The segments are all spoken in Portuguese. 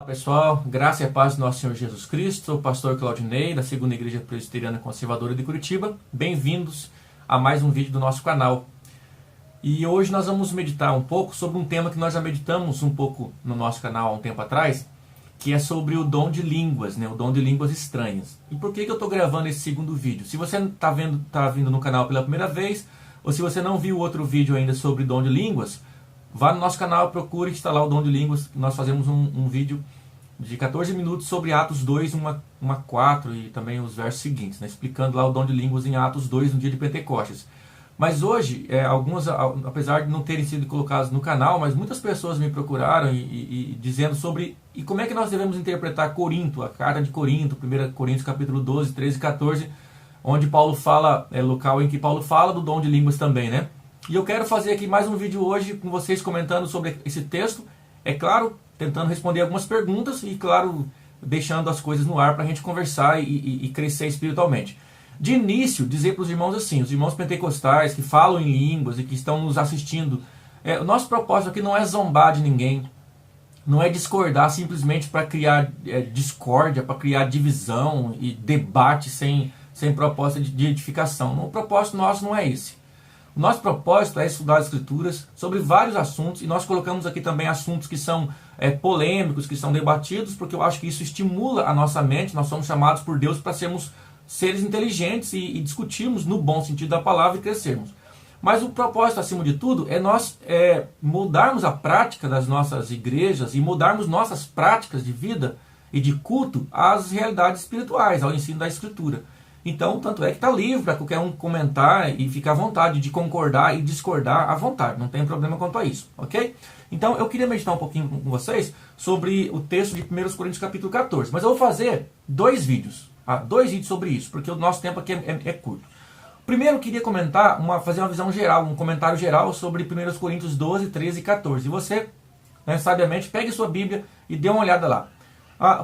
Pessoal, graça e paz do nosso Senhor Jesus Cristo. Sou o pastor Claudinei, da Segunda Igreja Presbiteriana Conservadora de Curitiba. Bem-vindos a mais um vídeo do nosso canal. E hoje nós vamos meditar um pouco sobre um tema que nós já meditamos um pouco no nosso canal há um tempo atrás, que é sobre o dom de línguas, o dom de línguas estranhas. E por que eu estou gravando esse segundo vídeo? Se você está vindo no canal pela primeira vez, ou se você não viu outro vídeo ainda sobre dom de línguas, vá no nosso canal, procure instalar o dom de línguas. Nós fazemos um vídeo de 14 minutos sobre Atos 2, 1 a 4 e também os versos seguintes, explicando lá o dom de línguas em Atos 2 no dia de Pentecostes. Mas hoje, alguns, apesar de não terem sido colocados no canal, mas muitas pessoas me procuraram e dizendo sobre e como é que nós devemos interpretar Corinto, a carta de Corinto, 1 Coríntios capítulo 12, 13 e 14, onde Paulo fala, local em que Paulo fala do dom de línguas também, E eu quero fazer aqui mais um vídeo hoje com vocês comentando sobre esse texto, é claro, tentando responder algumas perguntas e, claro, deixando as coisas no ar para a gente conversar e crescer espiritualmente. De início, dizer para os irmãos assim, os irmãos pentecostais que falam em línguas e que estão nos assistindo, o nosso propósito aqui não é zombar de ninguém, não é discordar simplesmente para criar discórdia, para criar divisão e debate sem propósito de edificação. O propósito nosso não é esse. O nosso propósito é estudar as Escrituras sobre vários assuntos, e nós colocamos aqui também assuntos que são polêmicos, que são debatidos, porque eu acho que isso estimula a nossa mente. Nós somos chamados por Deus para sermos seres inteligentes e discutirmos no bom sentido da palavra e crescermos. Mas o propósito, acima de tudo, é nós mudarmos a prática das nossas igrejas e mudarmos nossas práticas de vida e de culto às realidades espirituais, ao ensino da Escritura. Então, tanto é que está livre para qualquer um comentar e ficar à vontade de concordar e discordar à vontade. Não tem problema quanto a isso, ok? Então, eu queria meditar um pouquinho com vocês sobre o texto de 1 Coríntios capítulo 14. Mas eu vou fazer dois vídeos sobre isso, porque o nosso tempo aqui é curto. Primeiro, eu queria fazer uma visão geral, um comentário geral sobre 1 Coríntios 12, 13 e 14. E você, sabiamente, pegue sua Bíblia e dê uma olhada lá.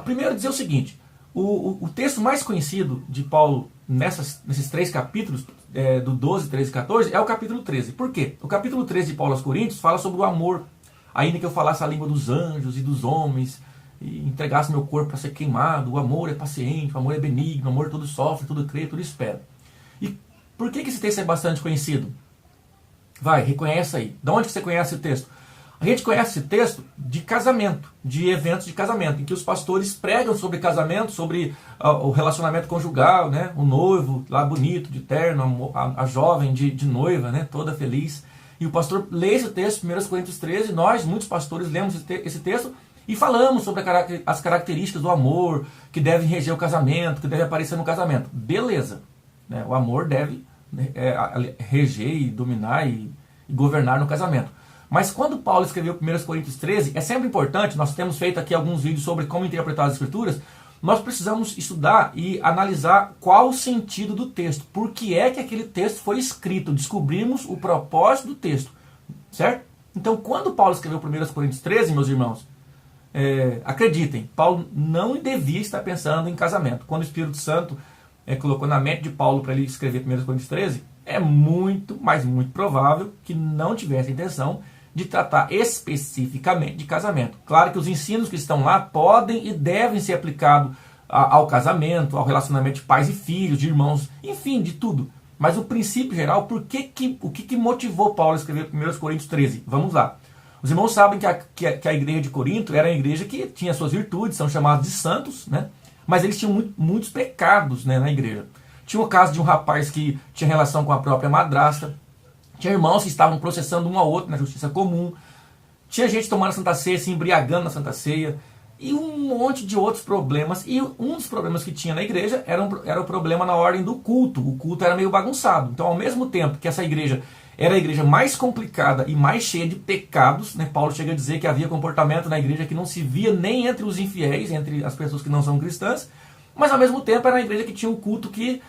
Primeiro, dizer o seguinte. O texto mais conhecido de Paulo nesses três capítulos, do 12, 13 e 14, é o capítulo 13. Por quê? O capítulo 13 de Paulo aos Coríntios fala sobre o amor. Ainda que eu falasse a língua dos anjos e dos homens, e entregasse meu corpo para ser queimado, o amor é paciente, o amor é benigno, o amor tudo sofre, tudo crê, tudo espera. E por que esse texto é bastante conhecido? Reconhece aí. De onde que você conhece o texto? A gente conhece esse texto de casamento, de eventos de casamento, em que os pastores pregam sobre casamento, sobre o relacionamento conjugal, o noivo lá bonito, de terno, a jovem de noiva, toda feliz. E o pastor lê esse texto, 1 Coríntios 13, nós, muitos pastores, lemos esse texto e falamos sobre as características do amor, que devem reger o casamento, que deve aparecer no casamento. Beleza. O amor deve reger e dominar e governar no casamento. Mas quando Paulo escreveu 1 Coríntios 13, é sempre importante, nós temos feito aqui alguns vídeos sobre como interpretar as Escrituras, nós precisamos estudar e analisar qual o sentido do texto. Por que é que aquele texto foi escrito? Descobrimos o propósito do texto, certo? Então, quando Paulo escreveu 1 Coríntios 13, meus irmãos, acreditem, Paulo não devia estar pensando em casamento. Quando o Espírito Santo colocou na mente de Paulo para ele escrever 1 Coríntios 13, é muito, mas muito provável que não tivesse a intenção de tratar especificamente de casamento. Claro que os ensinos que estão lá podem e devem ser aplicados ao casamento, ao relacionamento de pais e filhos, de irmãos, enfim, de tudo. Mas o princípio geral, o que motivou Paulo a escrever 1 Coríntios 13? Vamos lá. Os irmãos sabem que a igreja de Corinto era uma igreja que tinha suas virtudes, são chamados de santos, mas eles tinham muitos pecados na igreja. Tinha o caso de um rapaz que tinha relação com a própria madrasta. Tinha irmãos que estavam processando um ao outro na justiça comum. Tinha gente tomando Santa Ceia, se embriagando na Santa Ceia. E um monte de outros problemas. E um dos problemas que tinha na igreja era o problema na ordem do culto. O culto era meio bagunçado. Então, ao mesmo tempo que essa igreja era a igreja mais complicada e mais cheia de pecados, Paulo chega a dizer que havia comportamento na igreja que não se via nem entre os infiéis, entre as pessoas que não são cristãs. Mas, ao mesmo tempo, era uma igreja que tinha um culto que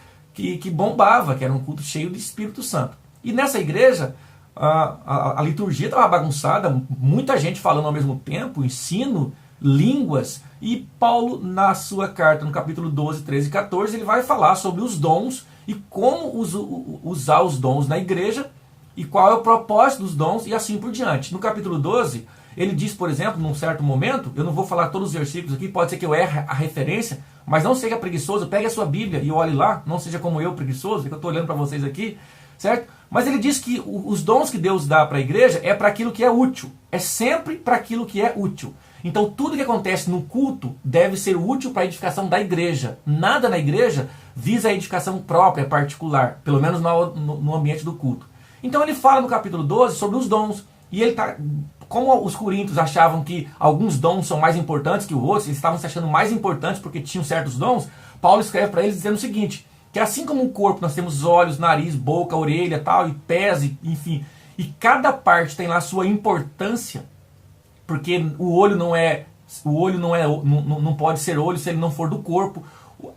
bombava, que era um culto cheio de Espírito Santo. E nessa igreja, a liturgia estava bagunçada, muita gente falando ao mesmo tempo, ensino, línguas. E Paulo, na sua carta, no capítulo 12, 13 e 14, ele vai falar sobre os dons e como usar os dons na igreja e qual é o propósito dos dons e assim por diante. No capítulo 12, Ele diz, por exemplo, num certo momento, eu não vou falar todos os versículos aqui, pode ser que eu erre a referência, mas não seja preguiçoso, pegue a sua Bíblia e olhe lá, não seja como eu, preguiçoso, que eu estou olhando para vocês aqui, certo? Mas ele diz que os dons que Deus dá para a igreja é para aquilo que é útil, é sempre para aquilo que é útil. Então tudo que acontece no culto deve ser útil para a edificação da igreja. Nada na igreja visa a edificação própria, particular, pelo menos no ambiente do culto. Então ele fala no capítulo 12 sobre os dons, e ele tá, como os coríntios achavam que alguns dons são mais importantes que os outros, eles estavam se achando mais importantes porque tinham certos dons, Paulo escreve para eles dizendo o seguinte, que assim como o corpo nós temos olhos, nariz, boca, orelha, tal, e pés, enfim, e cada parte tem lá a sua importância, porque o olho não pode ser olho se ele não for do corpo,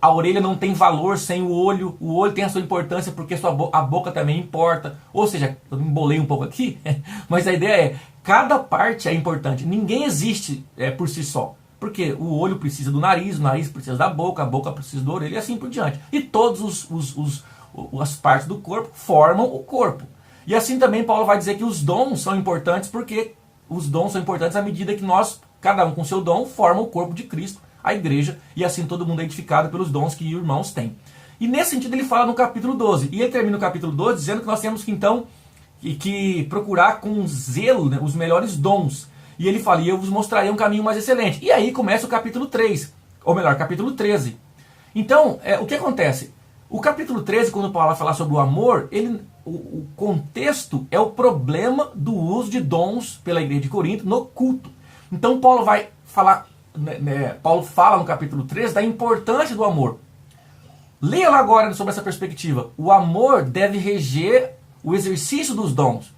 a orelha não tem valor sem o olho tem a sua importância porque a boca também importa, ou seja, eu me embolei um pouco aqui, mas a ideia é, cada parte é importante, ninguém existe por si só, porque o olho precisa do nariz, o nariz precisa da boca, a boca precisa da orelha e assim por diante, e todas as partes do corpo formam o corpo, e assim também Paulo vai dizer que os dons são importantes porque os dons são importantes à medida que nós, cada um com seu dom, forma o corpo de Cristo, a igreja, e assim todo mundo é edificado pelos dons que irmãos têm. E nesse sentido ele fala no capítulo 12, e ele termina o capítulo 12 dizendo que nós temos que então que procurar com zelo, né, os melhores dons. E ele fala, e eu vos mostrarei um caminho mais excelente. E aí começa o capítulo 3, ou melhor, capítulo 13. Então, o que acontece? O capítulo 13, quando Paulo vai falar sobre o amor, o contexto é o problema do uso de dons pela igreja de Corinto no culto. Então Paulo vai falar, Paulo fala no capítulo 13 da importância do amor. Leia lá agora sobre essa perspectiva. O amor deve reger o exercício dos dons.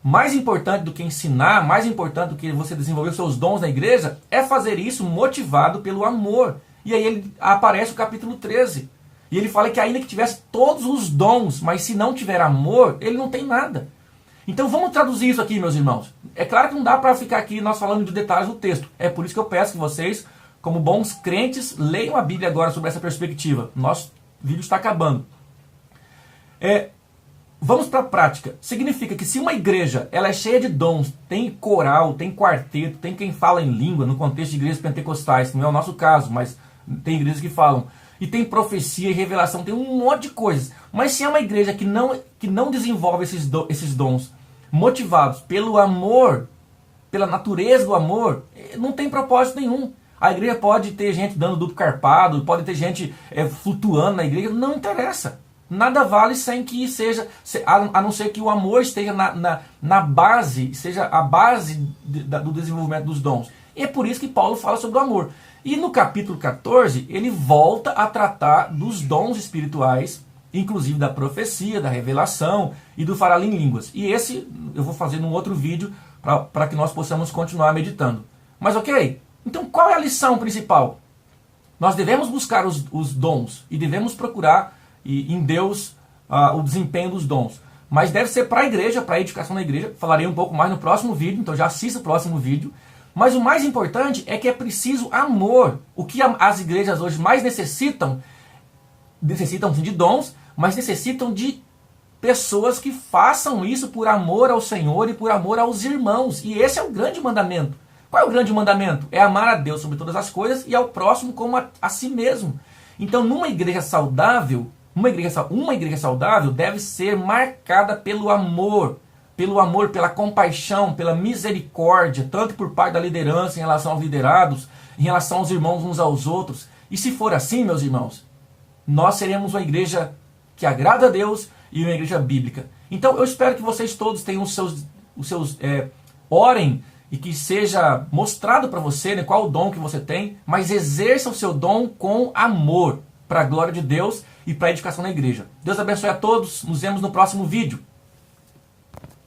Mais importante do que ensinar, mais importante do que você desenvolver os seus dons na igreja, é fazer isso motivado pelo amor. E aí aparece o capítulo 13. E ele fala que ainda que tivesse todos os dons, mas se não tiver amor, ele não tem nada. Então vamos traduzir isso aqui, meus irmãos. É claro que não dá para ficar aqui nós falando de detalhes do texto. É por isso que eu peço que vocês, como bons crentes, leiam a Bíblia agora sobre essa perspectiva. Nosso vídeo está acabando. Vamos para a prática. Significa que se uma igreja ela é cheia de dons, tem coral, tem quarteto, tem quem fala em língua, no contexto de igrejas pentecostais, não é o nosso caso, mas tem igrejas que falam, e tem profecia e revelação, tem um monte de coisas. Mas se é uma igreja que não desenvolve esses dons motivados pelo amor, pela natureza do amor, não tem propósito nenhum. A igreja pode ter gente dando duplo carpado, pode ter gente flutuando na igreja, não interessa. Nada vale sem que seja, a não ser que o amor esteja na base, seja a base do desenvolvimento dos dons. E é por isso que Paulo fala sobre o amor. E no capítulo 14, ele volta a tratar dos dons espirituais, inclusive da profecia, da revelação e do falar em línguas. E esse eu vou fazer num outro vídeo para que nós possamos continuar meditando. Mas ok, então qual é a lição principal? Nós devemos buscar os dons e devemos procurar em Deus o desempenho dos dons. Mas deve ser para a igreja, para a edificação da igreja. Falarei um pouco mais no próximo vídeo, então já assista o próximo vídeo. Mas o mais importante é que é preciso amor. O que as igrejas hoje mais necessitam sim de dons, mas necessitam de pessoas que façam isso por amor ao Senhor e por amor aos irmãos. E esse é o grande mandamento. Qual é o grande mandamento? É amar a Deus sobre todas as coisas e ao próximo como a si mesmo. Então, numa igreja saudável, uma igreja saudável deve ser marcada pelo amor, pela compaixão, pela misericórdia, tanto por parte da liderança em relação aos liderados, em relação aos irmãos uns aos outros. E se for assim, meus irmãos, nós seremos uma igreja que agrada a Deus e uma igreja bíblica. Então eu espero que vocês todos tenham orem e que seja mostrado para você, né, qual o dom que você tem, mas exerça o seu dom com amor, para a glória de Deus e para a edificação da igreja. Deus abençoe a todos, nos vemos no próximo vídeo.